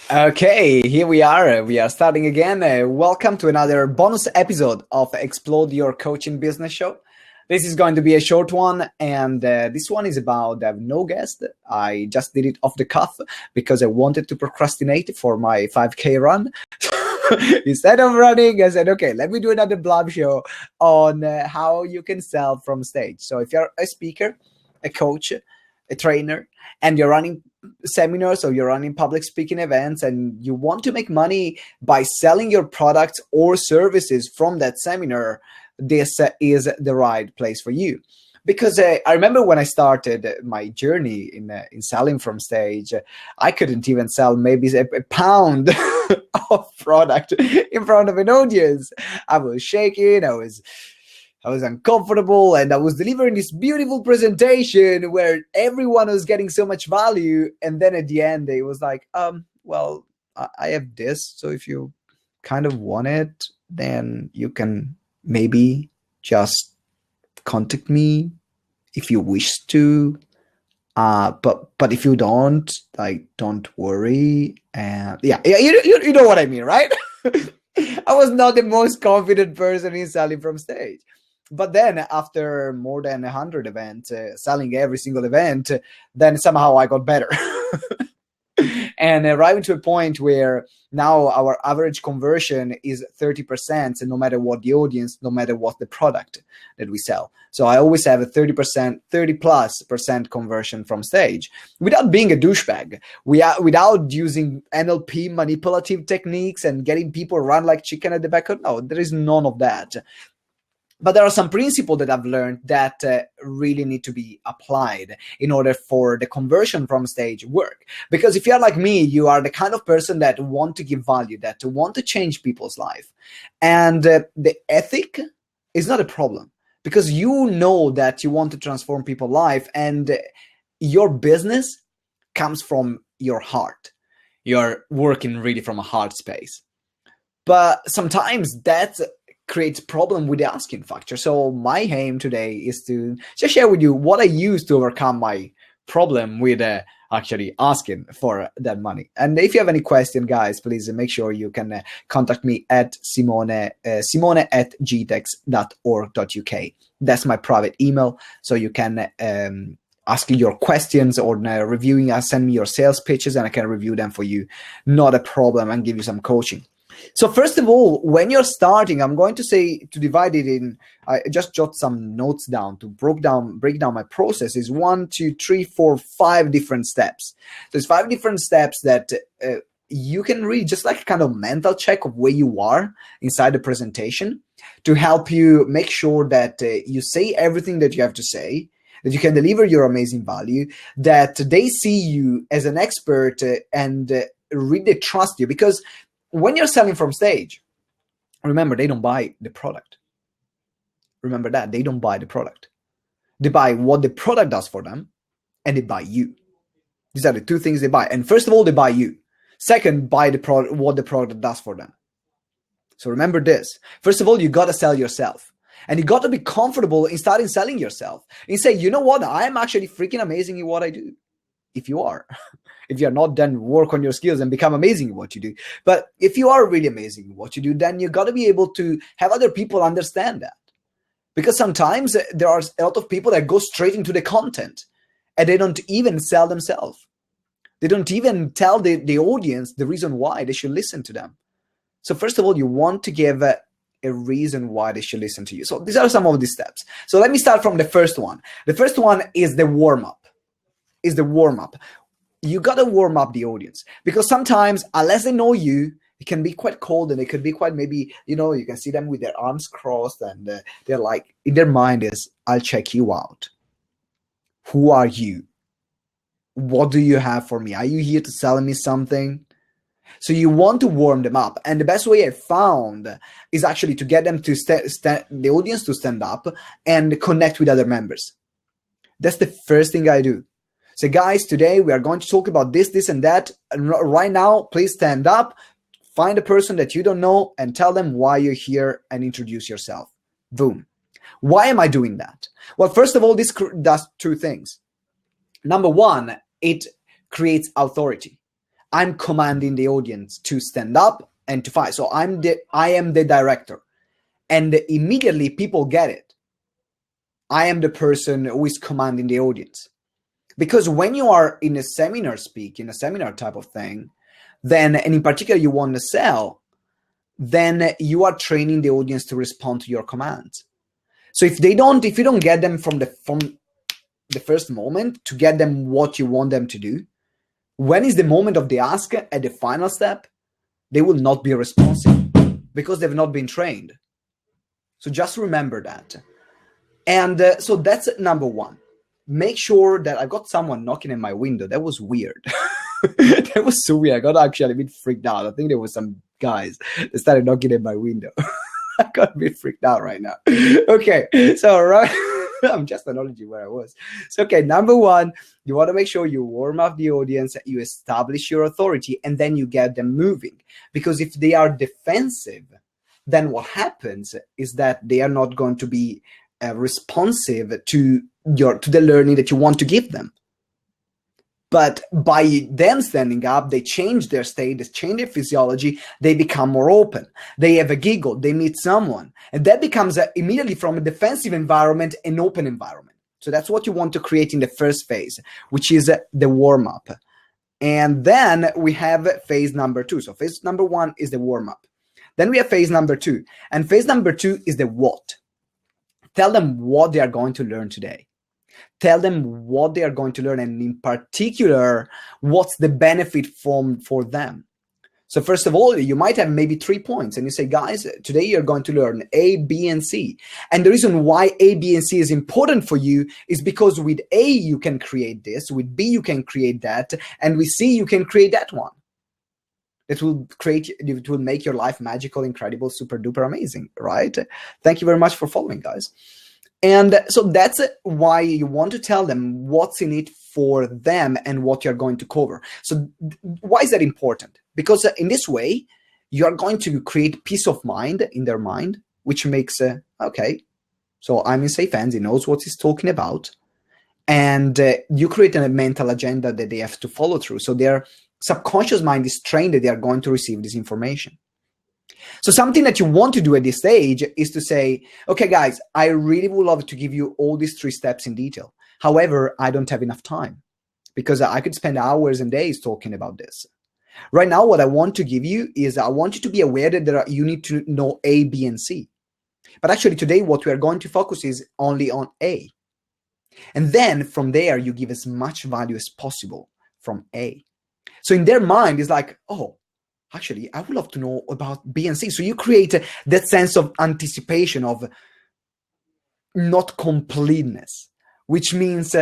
Okay, here we are. We are starting again. Welcome to another bonus episode of Explode Your Coaching Business Show. This is going to be a short one, and this one is about no guest. I just did it off the cuff because I wanted to procrastinate for my 5K run. Instead of running, I said, okay, let me do another blog show on how you can sell from stage. So if you're a speaker, a coach, a trainer, and you're running seminars or you're running public speaking events and you want to make money by selling your products or services from that seminar, this is the right place for you. Because I remember when I started my journey in selling from stage, I couldn't even sell maybe a pound of product in front of an audience. I was shaking, I was uncomfortable, and I was delivering this beautiful presentation where everyone was getting so much value. And then at the end, it was like, well, I have this. So if you kind of want it, then you can maybe just contact me if you wish to. But if you don't, like, don't worry. And you know what I mean, right? I was not the most confident person in selling from stage. But then after more than 100 events, selling every single event, then somehow I got better. And arriving to a point where now our average conversion is 30%, and no matter what the audience, no matter what the product that we sell. So I always have a 30+ % conversion from stage without being a douchebag, without using NLP manipulative techniques and getting people run like chicken at the back. No, there is none of that. But there are some principles that I've learned that really need to be applied in order for the conversion from stage work. Because if you're like me, you are the kind of person that want to give value, that want to change people's life. And the ethic is not a problem because you know that you want to transform people's life, and your business comes from your heart. You're working really from a heart space. But sometimes that creates problem with the asking factor. So my aim today is to just share with you what I use to overcome my problem with actually asking for that money. And if you have any question, guys, please make sure you can contact me at simone@gtex.org.uk. That's my private email, so you can ask your questions or reviewing us, send me your sales pitches and I can review them for you. Not a problem, and give you some coaching. So first of all, when you're starting, I'm going to say to divide it in. I just jot some notes down to break down my process. Is 1, 2, 3, 4, 5 different steps. There's 5 different steps that you can read, just like a kind of mental check of where you are inside the presentation, to help you make sure that you say everything that you have to say, that you can deliver your amazing value, that they see you as an expert and really trust you. Because when you're selling from stage, remember, they don't buy the product. Remember that. They don't buy the product. They buy what the product does for them, and they buy you. These are the 2 things they buy. And first of all, they buy you. Second, buy the product, what the product does for them. So remember this. First of all, you got to sell yourself. And you got to be comfortable in starting selling yourself. And say, you know what? I'm actually freaking amazing in what I do. If you are. If you're not, then work on your skills and become amazing in what you do. But if you are really amazing in what you do, then you got to be able to have other people understand that. Because sometimes there are a lot of people that go straight into the content and they don't even sell themselves. They don't even tell the audience the reason why they should listen to them. So first of all, you want to give a reason why they should listen to you. So these are some of the steps. So let me start from the first one. The first one is the warm-up. You got to warm up the audience, because sometimes, unless they know you, it can be quite cold, and it could be quite, maybe, you can see them with their arms crossed, and they're like, in their mind is, I'll check you out. Who are you? What do you have for me? Are you here to sell me something? So you want to warm them up. And the best way I found is actually to get them to the audience to stand up and connect with other members. That's the first thing I do. So guys, today we are going to talk about this, this, and that. And right now, please stand up, find a person that you don't know, and tell them why you're here and introduce yourself. Boom. Why am I doing that? Well, first of all, this does 2 things. Number one, it creates authority. I'm commanding the audience to stand up and to fight. So I am the director. And immediately people get it. I am the person who is commanding the audience. Because when you are in a seminar in a seminar type of thing, then, and in particular you want to sell, then you are training the audience to respond to your commands. So if you don't get them from the first moment to get them what you want them to do, when is the moment of the ask at the final step, they will not be responsive because they've not been trained. So just remember that. And so that's number one. Make sure that I got someone knocking at my window. That was weird. That was so weird. I got actually a bit freaked out. I think there was some guys that started knocking at my window. I got a bit freaked out right now. Okay, so right, I'm just acknowledging where I was. So, okay, number one, you want to make sure you warm up the audience, you establish your authority, and then you get them moving. Because if they are defensive, then what happens is that they are not going to be responsive to the learning that you want to give them. But by them standing up, they change their state, they change their physiology, they become more open. They have a giggle, they meet someone. And that becomes immediately from a defensive environment, an open environment. So that's what you want to create in the first phase, which is the warm-up. And then we have phase number two. So phase number one is the warm-up. Then we have phase number two. And phase number two is the what. Tell them what they are going to learn today. Tell them what they are going to learn, and in particular, what's the benefit for them. So first of all, you might have maybe 3 points, and you say, guys, today you're going to learn A, B, and C. And the reason why A, B, and C is important for you is because with A, you can create this, with B, you can create that, and with C, you can create that one. It will make your life magical, incredible, super duper amazing, right? Thank you very much for following, guys. And so that's why you want to tell them what's in it for them and what you're going to cover. So why is that important? Because in this way, you're going to create peace of mind in their mind, which makes, okay, so I'm in safe hands, he knows what he's talking about. And you create a mental agenda that they have to follow through. So their subconscious mind is trained that they are going to receive this information. So something that you want to do at this stage is to say, okay, guys, I really would love to give you all these 3 steps in detail. However, I don't have enough time because I could spend hours and days talking about this. Right now, what I want to give you is I want you to be aware that you need to know A, B, and C. But actually today, what we are going to focus is only on A. And then from there, you give as much value as possible from A. So in their mind, it's like, oh, actually, I would love to know about B and C. So you create that sense of anticipation, of not completeness, which means,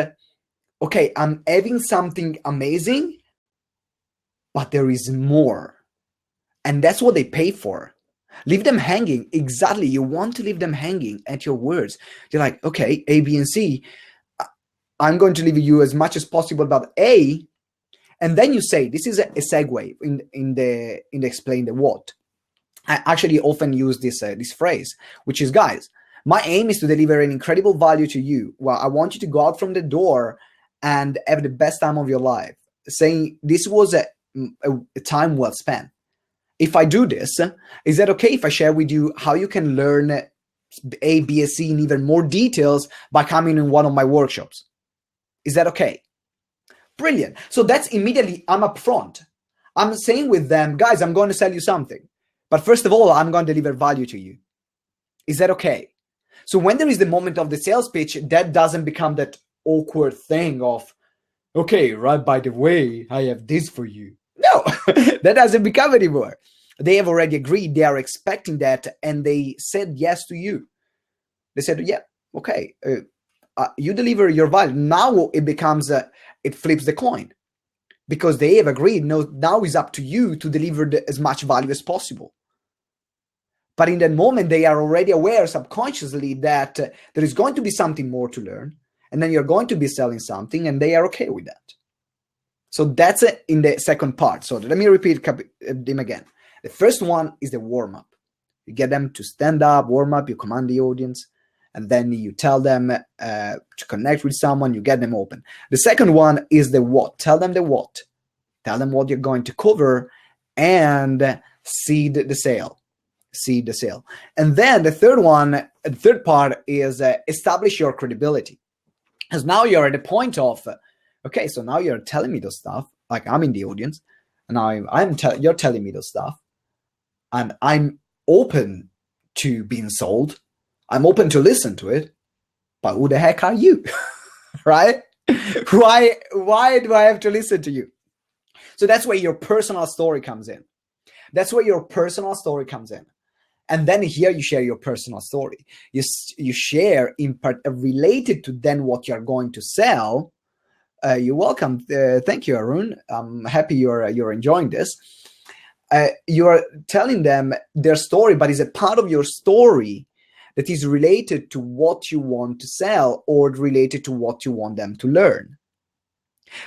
okay, I'm having something amazing, but there is more. And that's what they pay for. Leave them hanging. Exactly. You want to leave them hanging at your words. You're like, okay, A, B, and C. I'm going to leave you as much as possible about A. And then you say, this is a segue in the explain the what. I actually often use this phrase, which is, guys, my aim is to deliver an incredible value to you. Well, I want you to go out from the door and have the best time of your life. Saying this was a time well spent. If I do this, is that okay if I share with you how you can learn A, B, and C in even more details by coming in one of my workshops? Is that okay? Brilliant. So that's immediately, I'm upfront. I'm saying with them, guys, I'm going to sell you something. But first of all, I'm going to deliver value to you. Is that okay? So when there is the moment of the sales pitch, that doesn't become that awkward thing of, okay, right, by the way, I have this for you. No, that doesn't become anymore. They have already agreed. They are expecting that. And they said yes to you. They said, yeah, okay, you deliver your value. Now it becomes, it flips the coin because they have agreed. No, now it's up to you to deliver as much value as possible. But in that moment, they are already aware subconsciously that there is going to be something more to learn. And then you're going to be selling something and they are okay with that. So that's it in the second part. So let me repeat them again. The first one is the warm-up. You get them to stand up, warm up, you command the audience, and then you tell them to connect with someone, you get them open. The second one is the what. Tell them the what. tell them what you're going to cover, and seed the sale. Seed the sale. And then the third part is establish your credibility. Because now you're at the point of, okay, so now you're telling me those stuff, like I'm in the audience, and you're telling me those stuff, and I'm open to being sold. I'm open to listen to it, but who the heck are you? Right? Why do I have to listen to you? So that's where your personal story comes in. That's where your personal story comes in. And then here you share your personal story. You share in part related to then what you're going to sell. You're welcome. Thank you, Arun. I'm happy you're enjoying this. You're telling them their story, but it's a part of your story that is related to what you want to sell or related to what you want them to learn.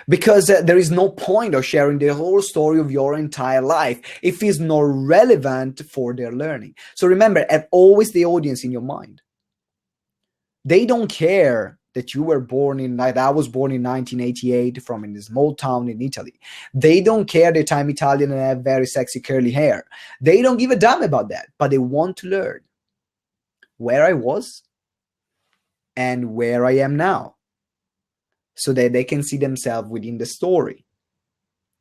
Because there is no point of sharing the whole story of your entire life if it's not relevant for their learning. So remember, have always the audience in your mind. They don't care that you were born in, like I was born in 1988 from in a small town in Italy. They don't care that I'm Italian and have very sexy curly hair. They don't give a damn about that, but they want to learn where I was and where I am now, so that they can see themselves within the story.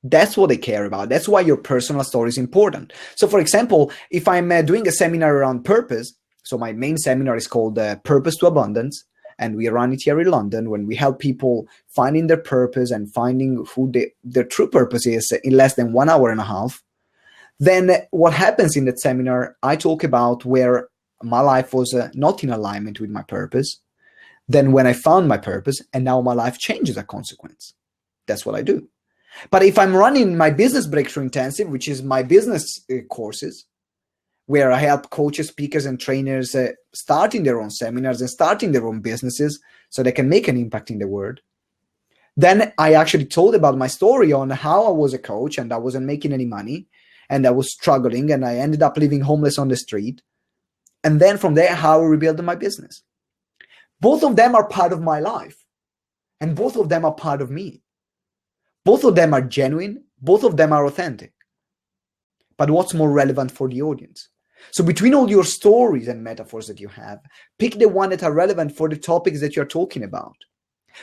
That's what they care about. That's why your personal story is important. So for example, if I'm doing a seminar around purpose, so my main seminar is called Purpose to Abundance, and we run it here in London, when we help people finding their purpose and finding who their true purpose is in less than 1 hour and a half. Then what happens in that seminar, I talk about where my life was not in alignment with my purpose. Then when I found my purpose, and now my life changes as a consequence. That's what I do. But if I'm running my Business Breakthrough Intensive, which is my business courses, where I help coaches, speakers, and trainers starting their own seminars and starting their own businesses so they can make an impact in the world, then I actually told about my story on how I was a coach and I wasn't making any money and I was struggling and I ended up living homeless on the street. And then from there, how I rebuilt my business. Both of them are part of my life, and both of them are part of me. Both of them are genuine. Both of them are authentic. But what's more relevant for the audience? So between all your stories and metaphors that you have, pick the one that are relevant for the topics that you're talking about.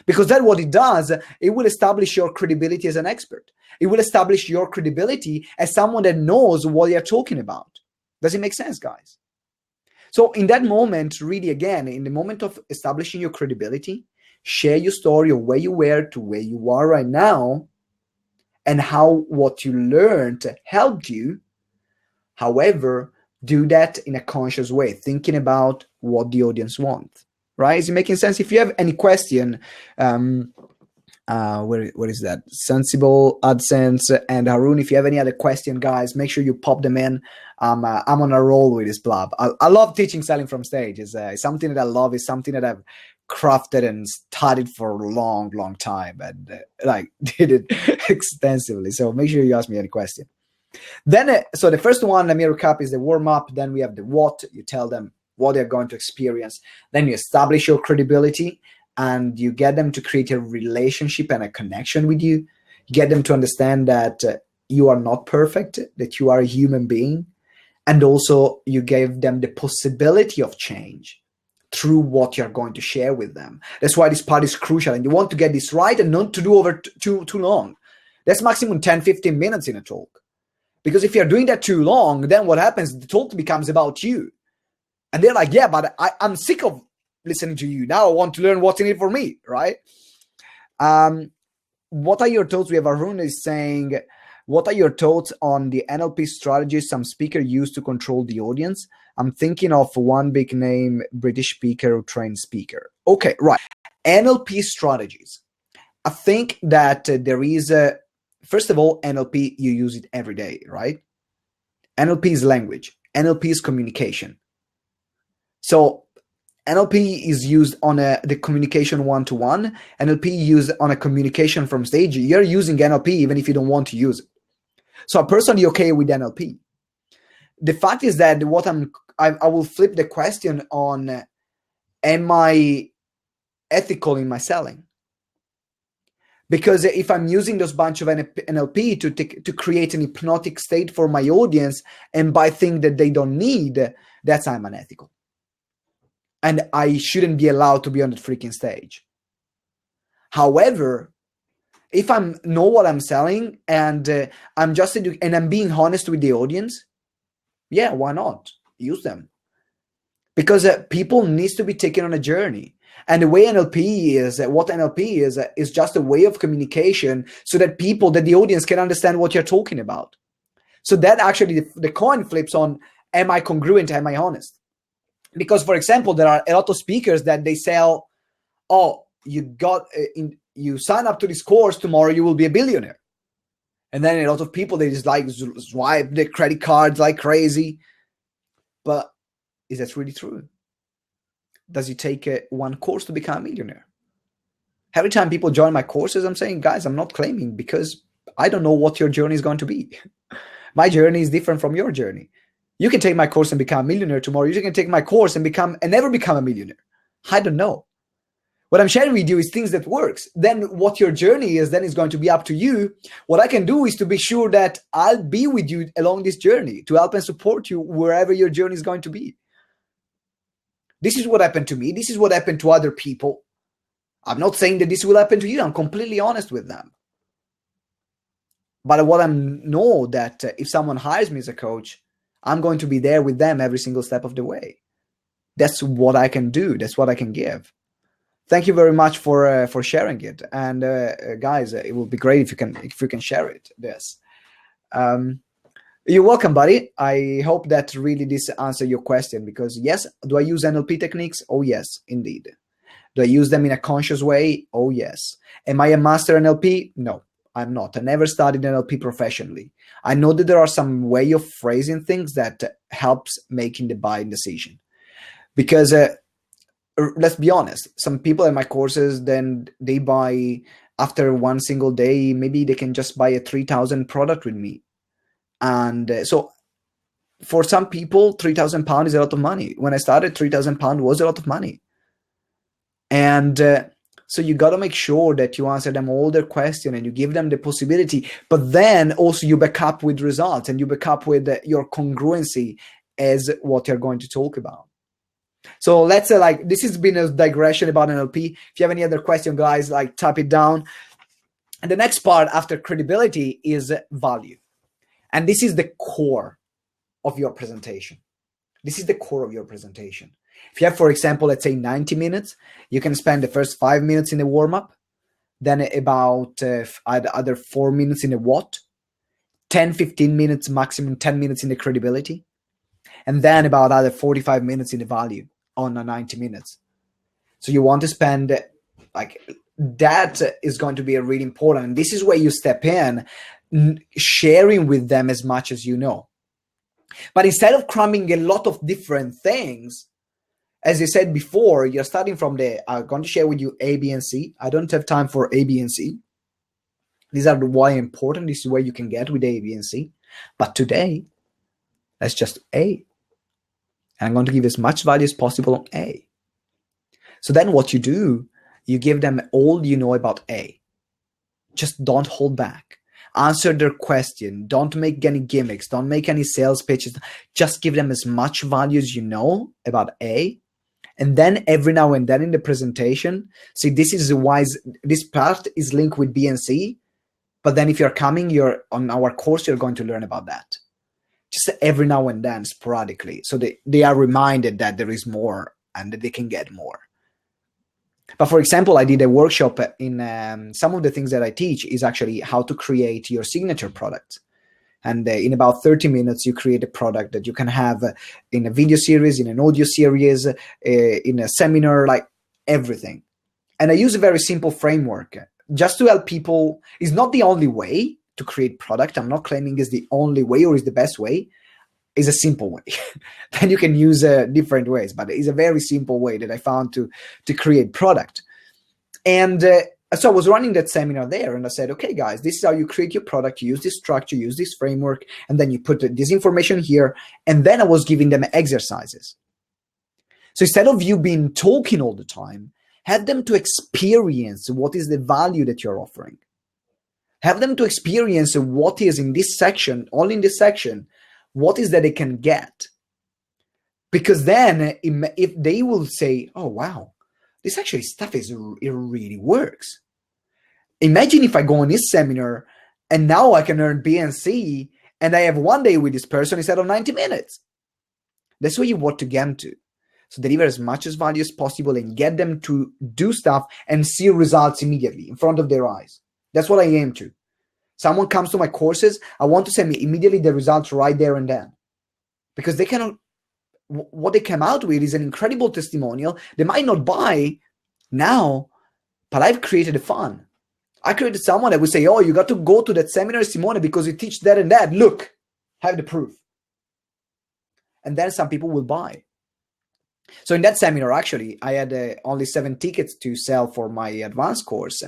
Because that's what it does. It will establish your credibility as an expert. It will establish your credibility as someone that knows what you're talking about. Does it make sense, guys? So in that moment, really, again, in the moment of establishing your credibility, share your story of where you were to where you are right now and how what you learned helped you. However, do that in a conscious way, thinking about what the audience wants, right? Is it making sense? If you have any question, where is that? Sensible, AdSense, and Harun, if you have any other question, guys, make sure you pop them in. I'm on a roll with this blog. I love teaching selling from stage. It's something that I love. It's something that I've crafted and studied for a long, long time, and did it extensively. So make sure you ask me any question. Then, so the first one, let me recap, is the warm up. Then we have the what. You tell them what they're going to experience. Then you establish your credibility, and you get them to create a relationship and a connection with you. Get them to understand that you are not perfect, that you are a human being. And also you gave them the possibility of change through what you're going to share with them. That's why this part is crucial. And you want to get this right and not to do over too long. That's maximum 10, 15 minutes in a talk. Because if you're doing that too long, then what happens? The talk becomes about you. And they're like, yeah, but I'm sick of listening to you. Now I want to learn what's in it for me, right? What are your thoughts? We have Arun is saying, what are your thoughts on the NLP strategies some speaker use to control the audience? I'm thinking of one big name British speaker who trains speaker. Okay, right. NLP strategies. I think that there is first of all, NLP, you use it every day, right? NLP is language. NLP is communication. So NLP is used on the communication one-to-one. NLP used on a communication from stage. You're using NLP even if you don't want to use it. So I'm personally okay with NLP. The fact is that I will flip the question on, am I ethical in my selling? Because if I'm using those bunch of NLP to create an hypnotic state for my audience and buy things that they don't need, that's I'm unethical. And I shouldn't be allowed to be on the freaking stage. However, if I know what I'm selling and I'm just and I'm being honest with the audience, yeah, why not? Use them. Because people needs to be taken on a journey. And the way NLP is, what NLP is just a way of communication so that the audience can understand what you're talking about. So that actually the coin flips on, am I congruent? Am I honest? Because, for example, there are a lot of speakers that they sell, oh, you sign up to this course, tomorrow you will be a billionaire. And then a lot of people, they just like swipe their credit cards like crazy. But is that really true? Does it take one course to become a millionaire? Every time people join my courses, I'm saying, guys, I'm not claiming, because I don't know what your journey is going to be. My journey is different from your journey. You can take my course and become a millionaire tomorrow. You can take my course and never become a millionaire. I don't know. What I'm sharing with you is things that works. Then what your journey is, then is going to be up to you. What I can do is to be sure that I'll be with you along this journey to help and support you wherever your journey is going to be. This is what happened to me. This is what happened to other people. I'm not saying that this will happen to you. I'm completely honest with them. But what I know that if someone hires me as a coach, I'm going to be there with them every single step of the way. That's what I can do. That's what I can give. Thank you very much for sharing it. And guys, it will be great if you can share it. This. You're welcome, buddy. I hope that really this answers your question, because yes, do I use NLP techniques? Oh, yes, indeed. Do I use them in a conscious way? Oh, yes. Am I a master NLP? No, I'm not. I never studied NLP professionally. I know that there are some way of phrasing things that helps making the buying decision. Because let's be honest, some people in my courses, then they buy after one single day, maybe they can just buy a 3,000 product with me. And so for some people, £3,000 is a lot of money. When I started, £3,000 was a lot of money. And so you got to make sure that you answer them all their questions and you give them the possibility, but then also you back up with results and you back up with your congruency as what you're going to talk about. So let's say this has been a digression about NLP. If you have any other question, guys, type it down. And the next part after credibility is value. And this is the core of your presentation. This is the core of your presentation. If you have, for example, let's say 90 minutes, you can spend the first 5 minutes in the warm-up, then about other 4 minutes in the what, 10, 15 minutes, maximum 10 minutes in the credibility, and then about other 45 minutes in the value on 90 minutes. So you want to spend, that is going to be really important. And this is where you step in, sharing with them as much as you know. But instead of cramming a lot of different things, as I said before, you're starting from I'm going to share with you A, B, and C. I don't have time for A, B, and C. These are why important. This is where you can get with A, B, and C. But today, that's just A. And I'm going to give as much value as possible on A. So then what you do, you give them all you know about A. Just don't hold back. Answer their question. Don't make any gimmicks. Don't make any sales pitches. Just give them as much value as you know about A. And then every now and then in the presentation, see, this part is linked with B and C. But then if you're on our course, you're going to learn about that. Just every now and then, sporadically. So they are reminded that there is more and that they can get more. But for example, I did a workshop in some of the things that I teach is actually how to create your signature product. And in about 30 minutes, you create a product that you can have in a video series, in an audio series, in a seminar, everything. And I use a very simple framework just to help people. It's not the only way to create product. I'm not claiming it's the only way or is the best way. It's a simple way. Then you can use different ways, but it's a very simple way that I found to create product. And so I was running that seminar there, and I said, okay, guys, this is how you create your product. You use this structure, use this framework, and then you put this information here. And then I was giving them exercises. So instead of you being talking all the time, Have them to experience what is the value that you're offering. Have them to experience what is in this section, only in this section, what is that they can get. Because then if they will say, oh, wow, this actually stuff it really works. Imagine if I go on this seminar and now I can earn B and C and I have 1 day with this person instead of 90 minutes. That's what you want to get them to. So deliver as much as value as possible and get them to do stuff and see results immediately in front of their eyes. That's what I aim to. Someone comes to my courses, I want to send me immediately the results right there and then. Because they cannot, what they come out with is an incredible testimonial. They might not buy now, but I've created a fun. I created someone that would say, oh, you got to go to that seminar, Simone, because you teach that and that. Look, have the proof. And then some people will buy. So in that seminar, actually, I had only 7 tickets to sell for my advanced course.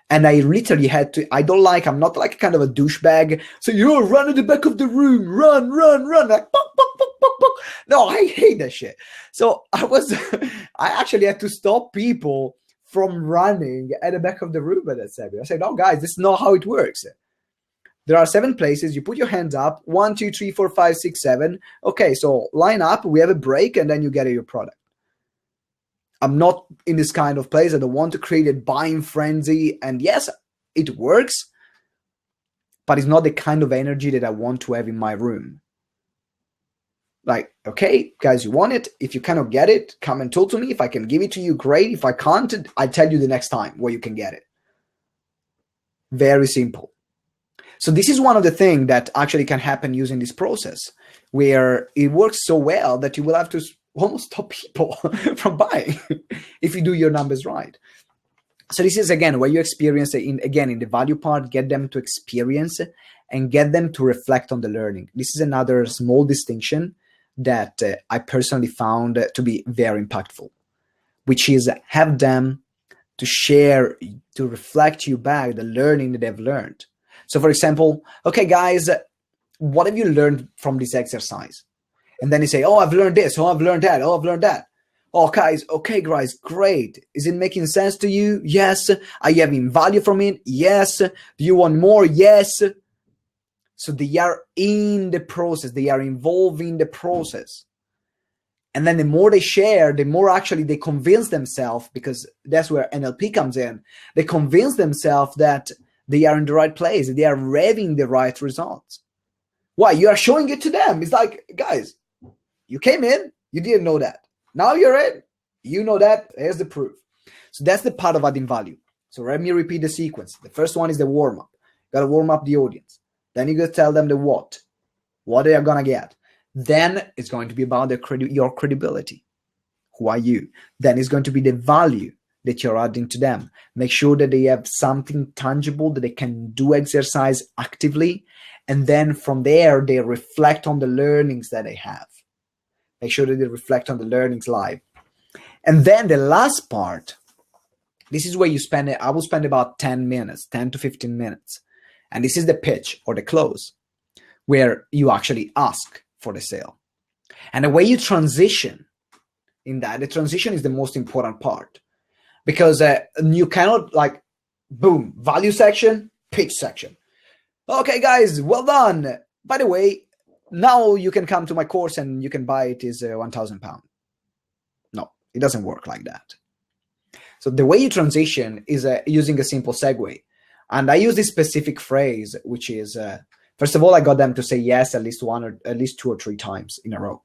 And I literally had to, I'm not like kind of a douchebag. So you run in the back of the room, run. Like, pok, pok, pok, pok, pok. No, I hate that shit. So I actually had to stop people from running at the back of the room at that seminar. I said, no, guys, this is not how it works. There are 7 places. You put your hands up, 1, 2, 3, 4, 5, 6, 7. Okay, so line up, we have a break, and then you get your product. I'm not in this kind of place. I don't want to create a buying frenzy. And yes, it works, but it's not the kind of energy that I want to have in my room. Like, okay, guys, you want it. If you cannot get it, come and talk to me. If I can give it to you, great. If I can't, I tell you the next time where you can get it. Very simple. So this is one of the things that actually can happen using this process, where it works so well that you will have to almost stop people from buying if you do your numbers right. So this is, again, where you experience it in the value part, get them to experience and get them to reflect on the learning. This is another small distinction that I personally found to be very impactful, which is have them to share, to reflect you back the learning that they've learned. So for example, okay, guys, what have you learned from this exercise? And then you say, oh, I've learned this. Oh, I've learned that. Oh, I've learned that. Oh, guys, okay, guys, great. Is it making sense to you? Yes. Are you having value from it? Yes. Do you want more? Yes. So they are in the process. They are involved in the process. And then the more they share, the more actually they convince themselves, because that's where NLP comes in. They convince themselves that they are in the right place. They are having the right results. Why? You are showing it to them. It's like, guys, you came in, you didn't know that. Now you're in, you know that, here's the proof. So that's the part of adding value. So let me repeat the sequence. The first one is the warm-up. You got to warm up the audience. Then you got to tell them the what they are going to get. Then it's going to be about your credibility. Who are you? Then it's going to be the value that you're adding to them. Make sure that they have something tangible that they can do exercise actively. And then from there, they reflect on the learnings that they have. Make sure that they reflect on the learnings live. And then the last part, this is where you spend it. I will spend about 10 to 15 minutes. And this is the pitch or the close, where you actually ask for the sale. And the way you transition in that, the transition is the most important part. Because you cannot like, boom, value section, pitch section. Okay, guys, well done. By the way, now you can come to my course and you can buy it is £1,000. No, it doesn't work like that. So the way you transition is using a simple segue. And I use this specific phrase, which is, first of all, I got them to say yes at least 2 or 3 times in a row.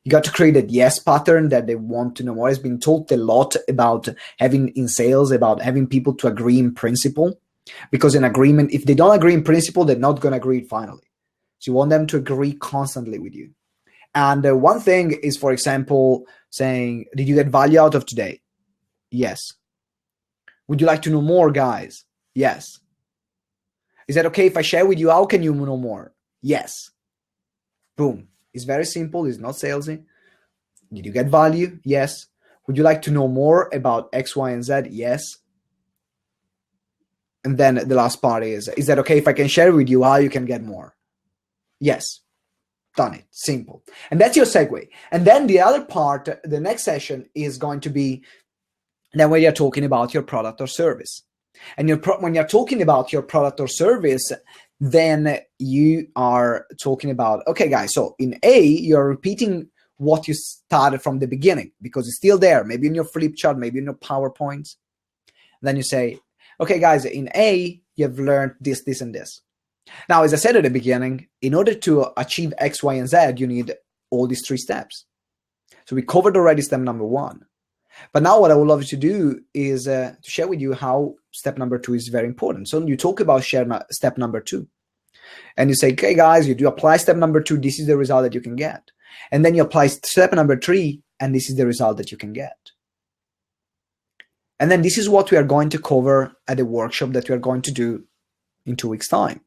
You got to create a yes pattern that they want to know more. It's been talked a lot about having in sales, about having people to agree in principle. Because in agreement, if they don't agree in principle, they're not going to agree finally. So you want them to agree constantly with you. And one thing is, for example, saying, did you get value out of today? Yes. Would you like to know more, guys? Yes. Is that okay if I share with you? How can you know more? Yes. Boom. It's very simple. It's not salesy. Did you get value? Yes. Would you like to know more about X, Y, and Z? Yes. And then the last part is that okay if I can share with you how you can get more? Yes. Done it. Simple. And that's your segue. And then the other part, the next session is going to be, Then when you're talking about your product or service. And when you're talking about your product or service, then you are talking about, okay, guys, so in A, you're repeating what you started from the beginning because it's still there, maybe in your flip chart, maybe in your PowerPoints. Then you say, okay, guys, in A, you've learned this, this, and this. Now, as I said at the beginning, in order to achieve X, Y, and Z, you need all these 3 steps. So we covered already step number 1. But now what I would love you to do is to share with you how step number 2 is very important. So you talk about step number 2. And you say, okay, guys, you do apply step number 2. This is the result that you can get. And then you apply step number 3, and this is the result that you can get. And then this is what we are going to cover at the workshop that we are going to do in 2 weeks' time.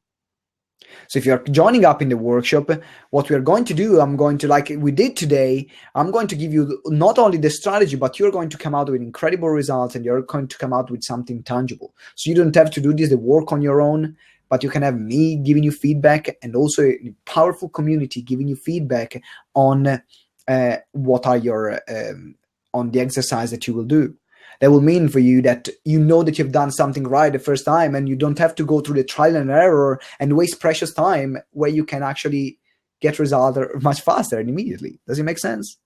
So if you're joining up in the workshop, what we're going to do, I'm going to, like we did today, I'm going to give you not only the strategy, but you're going to come out with incredible results, and you're going to come out with something tangible. So you don't have to do the work on your own, but you can have me giving you feedback, and also a powerful community giving you feedback on what are your, on the exercise that you will do. That will mean for you that you know that you've done something right the first time, and you don't have to go through the trial and error and waste precious time where you can actually get results much faster and immediately. Does it make sense?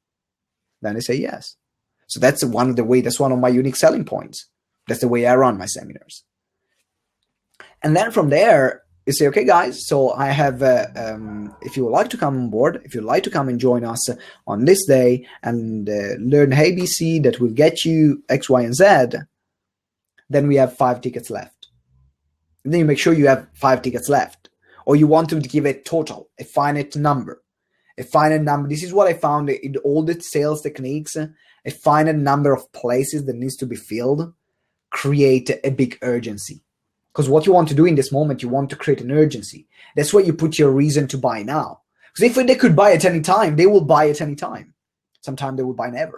Then I say yes. So that's one of my unique selling points. That's the way I run my seminars. And then from there, you say, okay, guys, so I have, if you would like to come on board, if you'd like to come and join us on this day and learn ABC that will get you X, Y, and Z, then we have 5 tickets left. And then you make sure you have 5 tickets left. Or you want to give a total, a finite number. A finite number. This is what I found in all the sales techniques. A finite number of places that needs to be filled create a big urgency. Because what you want to do in this moment, you want to create an urgency. That's where you put your reason to buy now. Because if they could buy at any time, they will buy at any time. Sometimes they will buy never.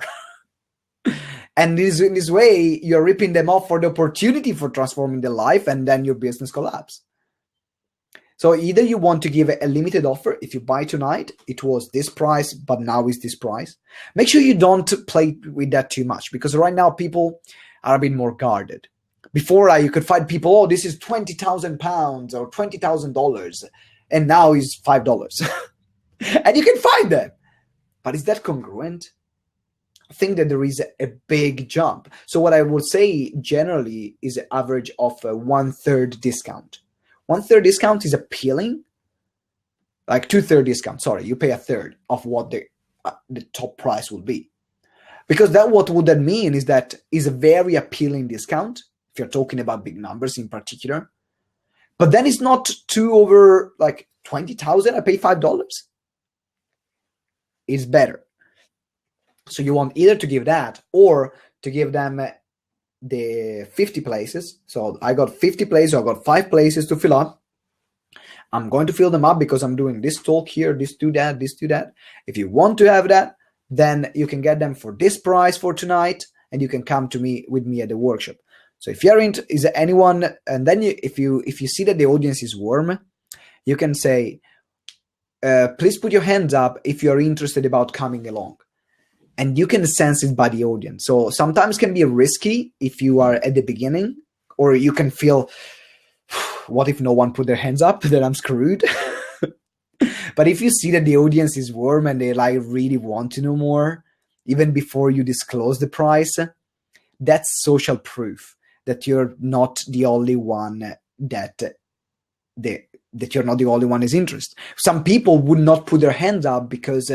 And in this way, you're ripping them off for the opportunity for transforming their life, and then your business collapses. So either you want to give a limited offer. If you buy tonight, it was this price, but now is this price. Make sure you don't play with that too much, because right now people are a bit more guarded. Before, you could find people, oh, this is 20,000 pounds or $20,000, and now is $5. And you can find them. But is that congruent? I think that there is a big jump. So what I would say generally is an average of a 1/3 discount. 1/3 discount is appealing. Like 2/3 discount, sorry, you pay 1/3 of what the top price will be. Because what would that mean is that is a very appealing discount. If you're talking about big numbers in particular, but then it's not too over like 20,000. I pay $5. It's better. So you want either to give that or to give them the 50 places. So I got 50 places. I got 5 places to fill up. I'm going to fill them up because I'm doing this talk here, this do that, this do that. If you want to have that, then you can get them for this price for tonight, and you can come to me with me at the workshop. So if you're into, is there anyone, and then if you see that the audience is warm, you can say, please put your hands up if you're interested about coming along. And you can sense it by the audience. So sometimes it can be risky if you are at the beginning, or you can feel, what if no one put their hands up? Then I'm screwed. But if you see that the audience is warm and they like really want to know more, even before you disclose the price, that's social proof that you're not the only one that you're not the only one is interested. Some people would not put their hands up because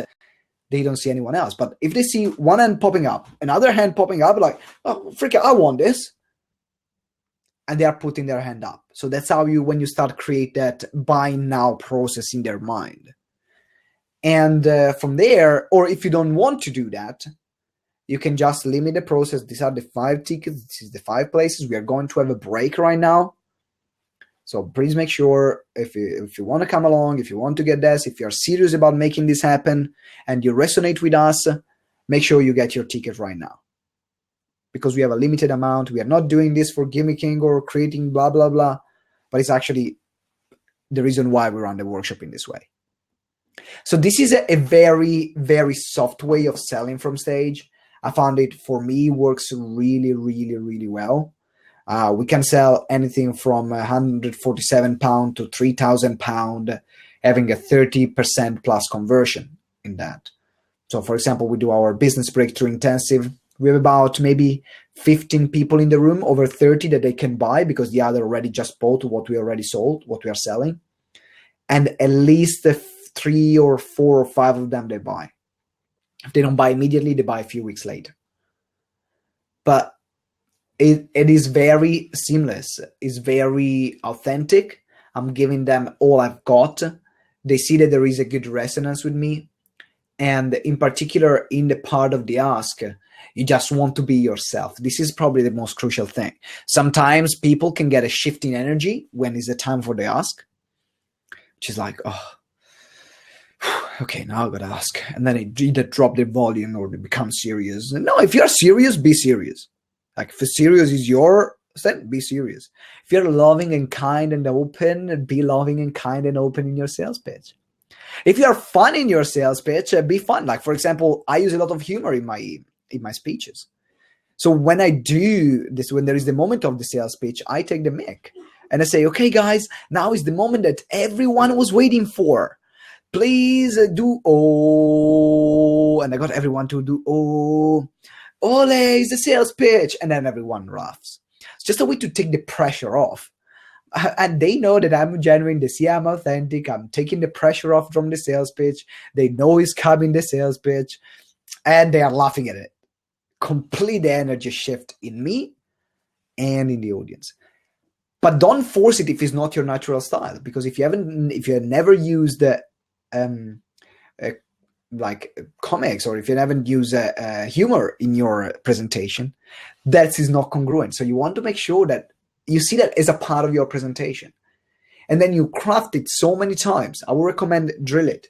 they don't see anyone else. But if they see one hand popping up, another hand popping up, like, oh, freaking, I want this. And they are putting their hand up. So that's how when you start create that buy now process in their mind. And from there, or if you don't want to do that, you can just limit the process. These are the 5 tickets. This is the 5 places. We are going to have a break right now. So please make sure if you want to come along, if you want to get this, if you're serious about making this happen and you resonate with us, make sure you get your ticket right now. Because we have a limited amount. We are not doing this for gimmicking or creating blah, blah, blah. But it's actually the reason why we run the workshop in this way. So this is a very, very soft way of selling from stage. I found it, for me, works really, really, really well. We can sell anything from £147 to £3,000, having a 30% plus conversion in that. So, for example, we do our business breakthrough intensive. We have about maybe 15 people in the room, over 30 that they can buy because the other already just bought what we already sold, what we are selling. And at least 3 or 4 or 5 of them they buy. If they don't buy immediately, they buy a few weeks later. But it is very seamless. It's very authentic. I'm giving them all I've got. They see that there is a good resonance with me. And in particular, in the part of the ask, you just want to be yourself. This is probably the most crucial thing. Sometimes people can get a shift in energy when it's the time for the ask, which is like, oh, okay, now I gotta ask. And then they either drop their volume or they become serious. No, if you're serious, be serious. Like, if serious is your then be serious. If you're loving and kind and open, be loving and kind and open in your sales pitch. If you're fun in your sales pitch, be fun. Like, for example, I use a lot of humor in my speeches. So when I do this, when there is the moment of the sales pitch, I take the mic and I say, okay, guys, now is the moment that everyone was waiting for. Please do oh, and I got everyone to do oh. Ole is the sales pitch, and then everyone laughs. It's just a way to take the pressure off. And they know that I'm genuine. They see I'm authentic. I'm taking the pressure off from the sales pitch. They know it's coming, the sales pitch, and they are laughing at it. Complete energy shift in me and in the audience. But don't force it if it's not your natural style, because if you have never used like comics, or if you haven't used humor in your presentation, that is not congruent. So you want to make sure that you see that as a part of your presentation, and then you craft it so many times. I would recommend drill it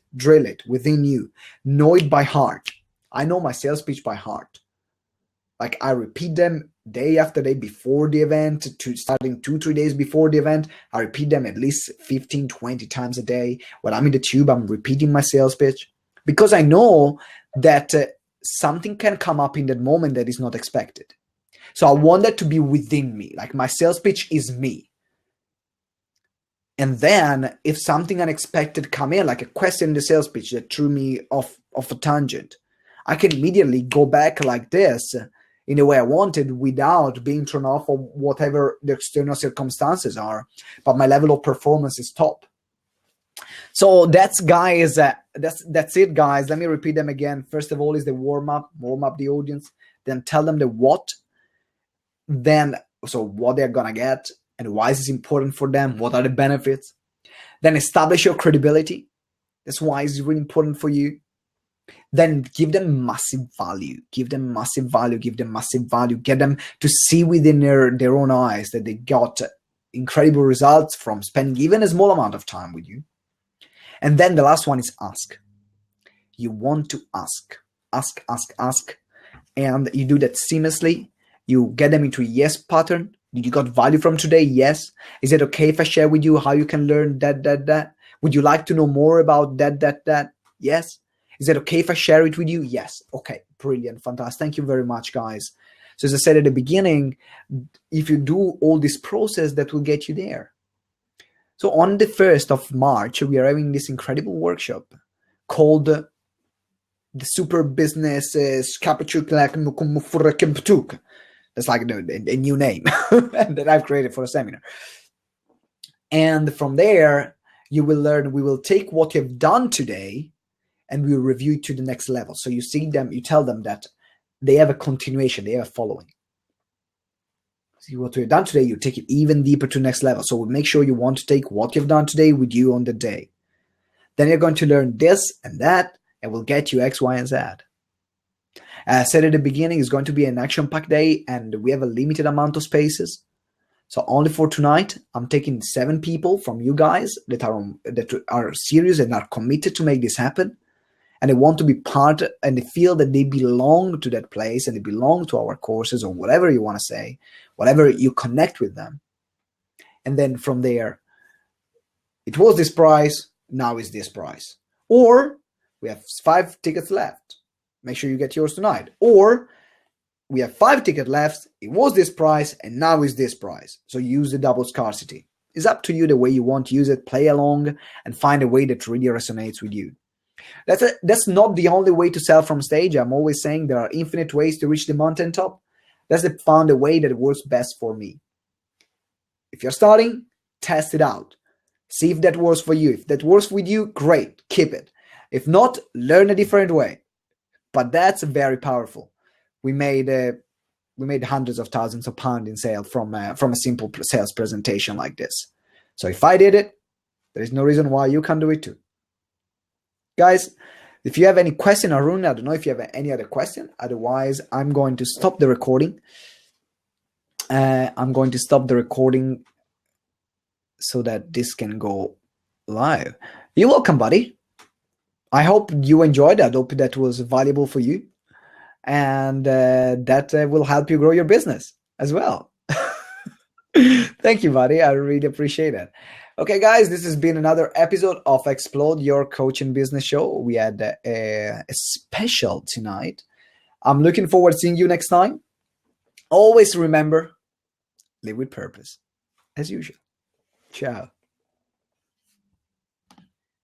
within you, know it by heart. I know my sales pitch by heart. Like, I repeat them day after day before the event, to starting 2-3 days before the event. I repeat them at least 15-20 times a day. When I'm in the tube, I'm repeating my sales pitch, because I know that something can come up in that moment that is not expected. So I want that to be within me. Like, my sales pitch is me. And then if something unexpected come in, like a question in the sales pitch that threw me off a tangent, I can immediately go back like this in the way I wanted without being thrown off of whatever the external circumstances are. But my level of performance is top. So that's it, guys. Let me repeat them again. First of all is the warm up the audience, then tell them the what, then so what they're gonna get and why is this important for them, what are the benefits. Then establish your credibility. That's why it's really important for you. Then give them massive value. Get them to see within their own eyes that they got incredible results from spending even a small amount of time with you. And then the last one is ask. You want to ask. And you do that seamlessly. You get them into a yes pattern. You got value from today? Yes. Is it okay if I share with you how you can learn that? Would you like to know more about that? Yes. Is it okay if I share it with you? Yes. Okay. Brilliant. Fantastic. Thank you very much, guys. So as I said at the beginning, if you do all this process, that will get you there. So on the 1st of March, we are having this incredible workshop called the Super Business Capture. That's like a new name that I've created for a seminar. And from there, you will learn, we will take what you've done today and we will review it to the next level. So you see them, you tell them that they have a continuation, they have a following. See what we've done today, you take it even deeper to the next level. So make sure you want to take what you've done today with you on the day. Then you're going to learn this and that, and we'll get you X, Y, and Z. As I said at the beginning, it's going to be an action-packed day, and we have a limited amount of spaces. So only for tonight, I'm taking 7 people from you guys that are serious and are committed to make this happen. And they want to be part, and they feel that they belong to that place and they belong to our courses, or whatever you want to say, whatever you connect with them. And then from there, it was this price, now is this price. Or we have 5 tickets left. Make sure you get yours tonight. Or we have 5 tickets left. It was this price, and now it's this price. So use the double scarcity. It's up to you the way you want to use it. Play along and find a way that really resonates with you. That's not the only way to sell from stage. I'm always saying there are infinite ways to reach the mountaintop. That's found a way that works best for me. If you're starting, test it out. See if that works for you. If that works with you, great, keep it. If not, learn a different way. But that's very powerful. We made hundreds of thousands of pounds in sales from a simple sales presentation like this. So if I did it, there is no reason why you can't do it too. Guys, if you have any question, Arun, I don't know if you have any other question. Otherwise, I'm going to stop the recording. I'm going to stop the recording so that this can go live. You're welcome, buddy. I hope you enjoyed it. I hope that was valuable for you. And that will help you grow your business as well. Thank you, buddy. I really appreciate it. Okay, guys, this has been another episode of Explode Your Coaching Business Show. We had a special tonight. I'm looking forward to seeing you next time. Always remember, live with purpose, as usual. Ciao.